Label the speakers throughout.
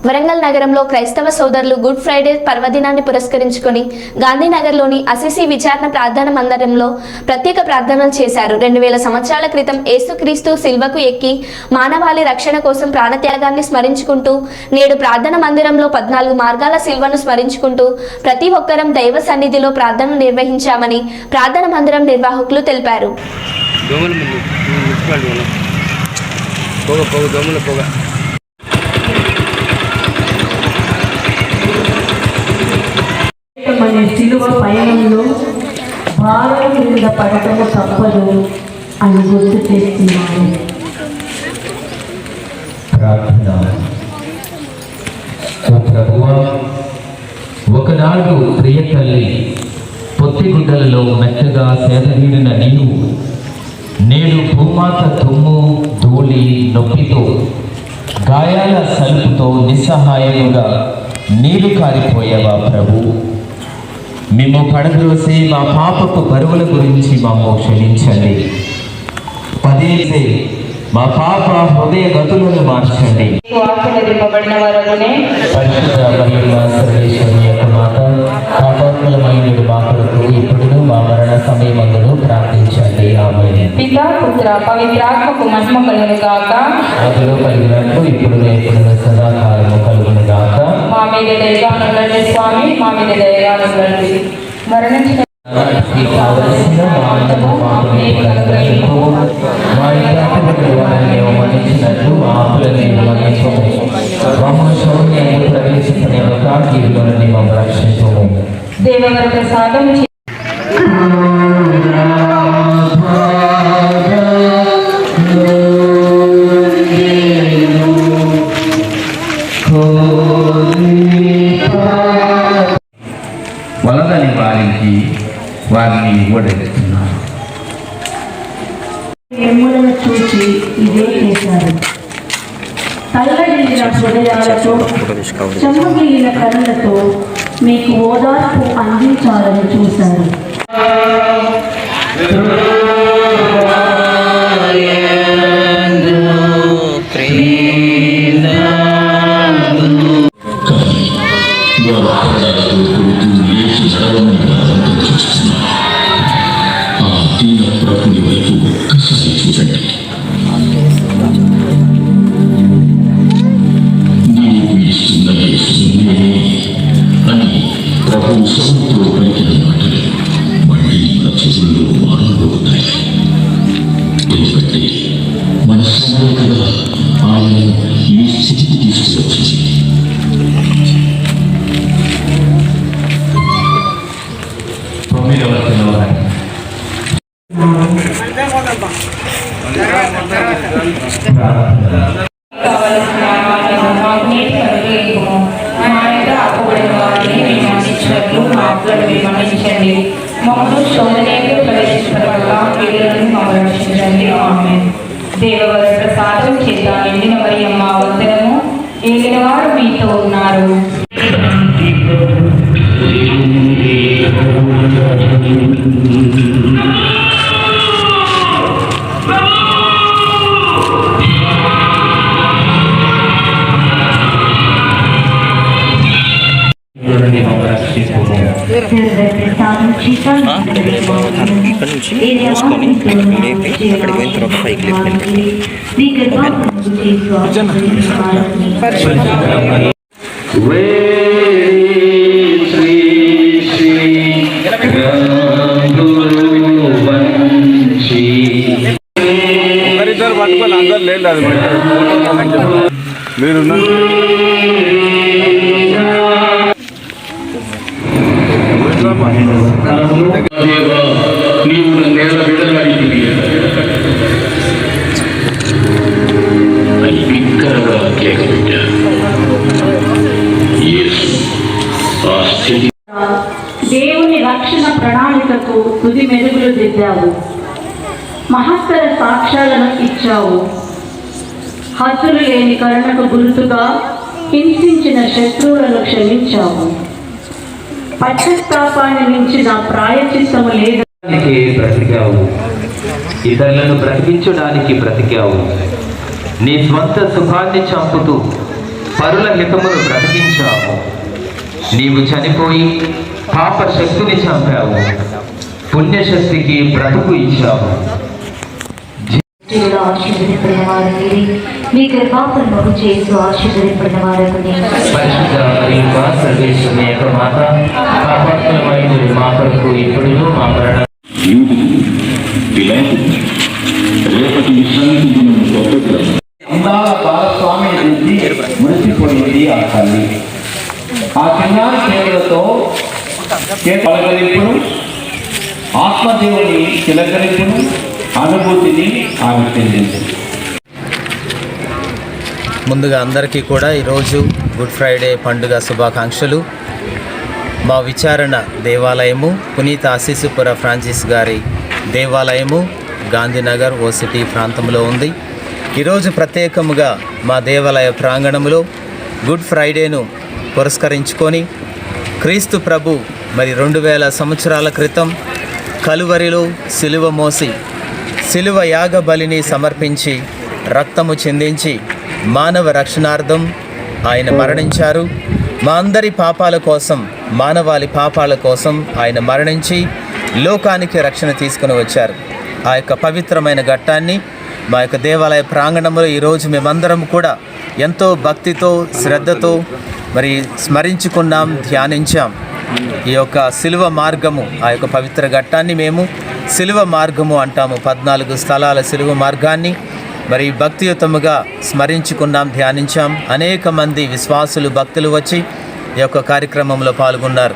Speaker 1: వరంగల్ నగరంలో క్రైస్తవ సోదరులు గుడ్ ఫ్రైడే పర్వదినాన్ని పురస్కరించుకొని గాంధీనగర్లోని అసిసి విచారణ ప్రార్థన మందిరంలో ప్రత్యేక ప్రార్థనలు చేశారు. 2000 సంవత్సరాల క్రితం యేసుక్రీస్తు సిల్వకు ఎక్కి మానవాళి రక్షణ కోసం ప్రాణత్యాగాన్ని స్మరించుకుంటూ నేడు ప్రార్థన మందిరంలో 14 మార్గాల సిల్వను స్మరించుకుంటూ ప్రతి ఒక్కరం దైవ సన్నిధిలో ప్రార్థనలు నిర్వహించామని ప్రార్థన మందిరం నిర్వాహకులు తెలిపారు.
Speaker 2: మన సిలువ పయనంలో భారం మీద పడటము తప్పదు అని గుర్తు చేస్తున్నాను.
Speaker 3: ప్రార్థన. ఓ ప్రభువా, ఒకనాడు ప్రియ తల్లి పొత్తిగుడ్డలలో మెత్తగా సేదవీడిన నీవు నేడు భూమాత తుమ్ము ధూళి నొప్పితో గాయాల సలుపుతో నిస్సహాయముగా నీరు కారిపోయావా ప్రభు. మేము పడద్రోసి మా పాపపు బరువుల గురించి మమ్ము క్షమించండి. పదేసే మా పాప హృదయ గతులను మార్చండి. సర్వేశ్వరి యొక్క మాత పాపాత్మలమైన మా కొరకు ఇప్పుడు మా మరణ సమయమందును ప్రార్థించండి. ఆమేన్.
Speaker 4: పితా పుత్ర పవిత్రాత్మకు మహిమ కలుగును గాక.
Speaker 3: అదిలో కలిగినట్టు ఇప్పుడు ఎప్పుడు సదాకాలము కలుగును గాక.
Speaker 4: మా మీద దయగా ఉండండి స్వామి, మా మీద దయగా ఉండండి. మరణించిన
Speaker 3: కావలసిన మానవ పాపములకు మా వారిని మన్నించినట్లు మా ఆపులని మన్నించము. బ్రహ్మశౌర్యాన్ని ప్రవేశించని జీవులని మమ్మల్ని రక్షించము.
Speaker 4: దేవవర ప్రసాదం
Speaker 3: వలదని వారికి వారిని ఓడెత్తున్నారు.
Speaker 2: ఎమ్ములను చూసి ఇదే చేశారు. తల్లడిల్లిన హృదయాలతో చెమ్మగిలిన కళ్ళతో మీకు ఓదార్పు అందించాలని చూశారు.
Speaker 4: దేవవర ప్రసాదం చేత నిండిన మరియమ్మ వందనము. ఏలిన వారు మీతో ఉన్నారు.
Speaker 5: ఇక్కడ నుంచి మూసుకొని లేపి అక్కడికి పోయిన తర్వాత పైకి లేపి
Speaker 6: ఒకరిద్దరు పట్టుకొని అందరు లేదు. అది మీరు
Speaker 2: దేవుని రక్షణ ప్రణాళికకు తుది మెరుగులు దిద్దావు. మహత్తర సాక్ష్యాలను ఇచ్చావు. హద్దులు లేని కరుణకు గుర్తుగా హింసించిన శత్రువులను క్షమించావు. పశ్చాత్తాపాన్ని మించిన ప్రాయచిత్తము లేదు.
Speaker 3: బ్రతికావు, ఇతరులను బ్రతికించడానికి బ్రతికావు. నీ స్వంత సుఖాన్ని చంపుతూ పరుల హితమును బ్రతికించావు. నీవు చనిపోయి పాప శక్తిని చంపావు, పుణ్యశక్తికి బ్రతుకు ఇచ్చావు.
Speaker 7: ఆశీర్వదింపడిన వారు మీరే, మీ గర్భాఫలము చేస్తూ ఆశీర్వదింపడిన వారు
Speaker 3: పరిశుద్ధ మరియమ్మ సర్వేశ్వరుని యొక్క మాత, పాపాత్ములమైన మా కొరకు ఇప్పుడును మా మరణ
Speaker 8: రేపటి విశ్రాంతి దినం గొప్ప అందాల భాగస్వామిని గురించి మురిసిపోయింది ఆ తల్లి. ఆ చిన్నారి చేతులతో పలకరింపును, ఆత్మదేవుని తిలకరింపును, అనుభూతిని ఆమె చెందింది.
Speaker 3: ముందుగా అందరికీ కూడా ఈరోజు గుడ్ ఫ్రైడే పండుగ శుభాకాంక్షలు. మా విచారణ దేవాలయము పునీత ఆశీసుపుర ఫ్రాన్సిస్ గారి దేవాలయము గాంధీనగర్ ఓసిటీ ప్రాంతంలో ఉంది. ఈరోజు ప్రత్యేకముగా మా దేవాలయ ప్రాంగణంలో గుడ్ ఫ్రైడేను పురస్కరించుకొని క్రీస్తు ప్రభు మరి 2000 సంవత్సరాల క్రితం కలువరిలో సిలువ మోసి సిలువ యాగ బలిని సమర్పించి రక్తము చిందించి మానవ రక్షణార్థం ఆయన మరణించారు. మా అందరి పాపాల కోసం, మానవాళి పాపాల కోసం ఆయన మరణించి లోకానికి రక్షణ తీసుకుని వచ్చారు. ఆ యొక్క పవిత్రమైన ఘట్టాన్ని మా యొక్క దేవాలయ ప్రాంగణంలో ఈరోజు మేమందరం కూడా ఎంతో భక్తితో శ్రద్ధతో మరి స్మరించుకున్నాం, ధ్యానించాం. ఈ యొక్క సిలువ మార్గము, ఆ యొక్క పవిత్ర ఘట్టాన్ని మేము సిలువ మార్గము అంటాము. 14 స్థలాల సిలువ మార్గాన్ని మరి భక్తియుతముగా స్మరించుకున్నాం, ధ్యానించాం. అనేక మంది విశ్వాసులు, భక్తులు వచ్చి ఈ యొక్క కార్యక్రమంలో పాల్గొన్నారు.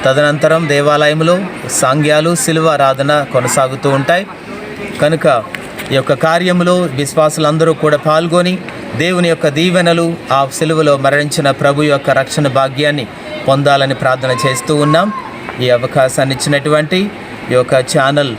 Speaker 3: తదనంతరం దేవాలయంలో సాంగ్యాలు, సిలువ ఆరాధన కొనసాగుతూ ఉంటాయి. కనుక ఈ యొక్క కార్యంలో విశ్వాసులందరూ కూడా పాల్గొని దేవుని యొక్క దీవెనలు, ఆ సిలువలో మరణించిన ప్రభు యొక్క రక్షణ భాగ్యాన్ని పొందాలని ప్రార్థన చేస్తూ ఉన్నాం. ఈ అవకాశాన్ని ఇచ్చినటువంటి ఈ యొక్క ఛానల్